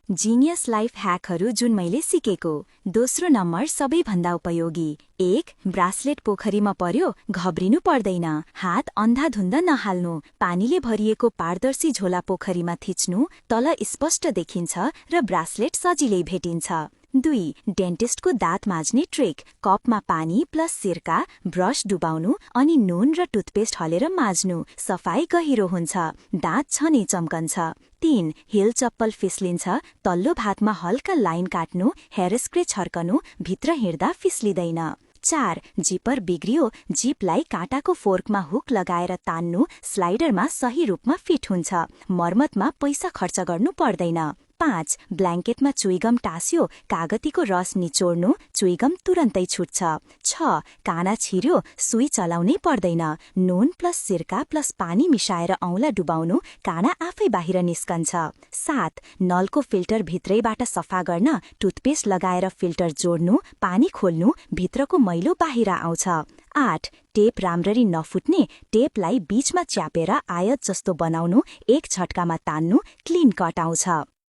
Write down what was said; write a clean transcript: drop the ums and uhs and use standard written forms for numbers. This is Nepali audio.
जिनियस लाइफ ह्याकहरू जुन मैले सिकेको। दोस्रो नम्बर सबैभन्दा उपयोगी। 1. ब्रासलेट पोखरीमा पर्यो, घब्रिनु पर्दैन। हात अन्धाधुन्द नहाल्नु। पानीले भरिएको पारदर्शी झोला पोखरीमा थिच्नु, तल स्पष्ट देखिन्छ र ब्रासलेट सजिलै भेटिन्छ। 2. डेन्टिस्टको दाँत माझ्ने ट्रिक। कपमा पानी प्लस सिरका, ब्रस डुबाउनु अनि नुन र टुथपेस्ट हलेर माझ्नु। सफाई गहिरो हुन्छ, दाँत छनै चम्कन्छ। 3. हिल चप्पल फिस्लिन्छ, तल्लो भातमा हल्का लाइन काट्नु, हेयर स्प्रे छर्कनु, भित्र हिँड्दा फिस्लिँदैन। 4. जिपर बिग्रियो, जिपलाई काँटाको फोर्कमा हुक लगाएर तान्नु, स्लाइडरमा सही रूपमा फिट हुन्छ। मर्मतमा पैसा खर्च गर्नु पर्दैन। 5. ब्ल्याङ्केटमा चुइगम टास्यो, कागतीको रस निचोड्नु, चुइगम तुरन्तै छुट्छ। 6. काना छिर्यो, सुई चलाउनै पर्दैन। नुन प्लस सिरका प्लस पानी मिसाएर औँला डुबाउनु, काना आफै बाहिर निस्कन्छ। 7. नलको फिल्टर भित्रैबाट सफा गर्न, टुथपेस्ट लगाएर फिल्टर जोड्नु, पानी खोल्नु, भित्रको मैलो बाहिर आउँछ। 8. टेप राम्ररी नफुट्ने, टेपलाई बीचमा च्यापेर आयत जस्तो बनाउनु, एक झट्कामा तान्नु, क्लिन कट आउँछ।